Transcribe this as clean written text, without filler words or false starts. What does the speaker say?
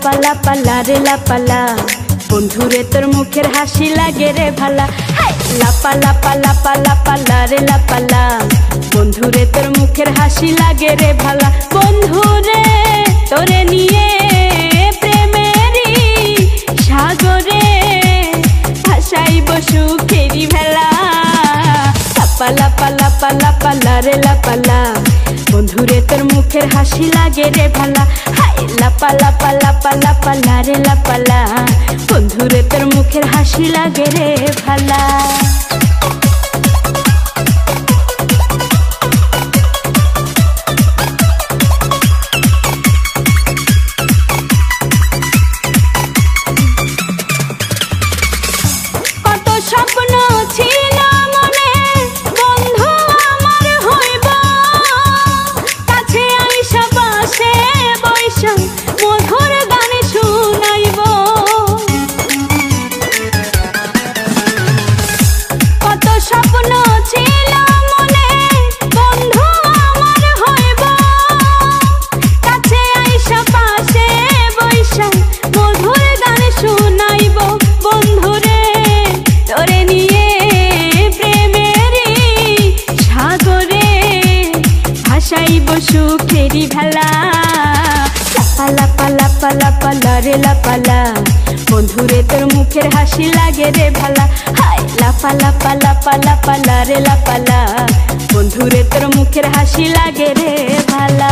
লাপা লাপা লারে লাপালা বন্ধুরে তোর মুখের হাসি লাগে রে ভালা। লাপা লাপা লাপা লাপা লারে লাপালা বন্ধুরে তোর মুখের হাসি লাগে রে ভালা। বন্ধুরে তোরে নিয়ে প্রেমেরই সাগরে ভাসাইব সুখেরি ভেলা। লাপা লাপা লাপা লাপা লারে লাপালা বন্ধুরে তোর মুখের হাসি লাগে রে ভালা। লাপা লাপা লাপা লাপা লারে লাপালা বন্ধুরে তোর মুখের হাসি লাগে রে ভালা। কত স্বপ্ন ছিল মনে বন্ধু আমার হইব, কাছে আইসা পাশে বৈশা মধুর গান শুনাইব। কত স্বপ্ন ছিল মনে বন্ধু আমার হইব, কাছে আইসা পাশে বৈশা মধুর গান শুনাইব। বন্ধুরে তোরে নিয়ে প্রেমেরই সাগরে ভাসাইব সুখেরি ভেলা। লাপা লাপা লাপা লাপা লারে লাপালা বন্ধুরে তোর মুখের হাসি লাগে রে ভালা। লাপা লাপা লাপা লাপা লারে লাপালা বন্ধুরে তোর মুখের হাসি লাগে রে ভালা।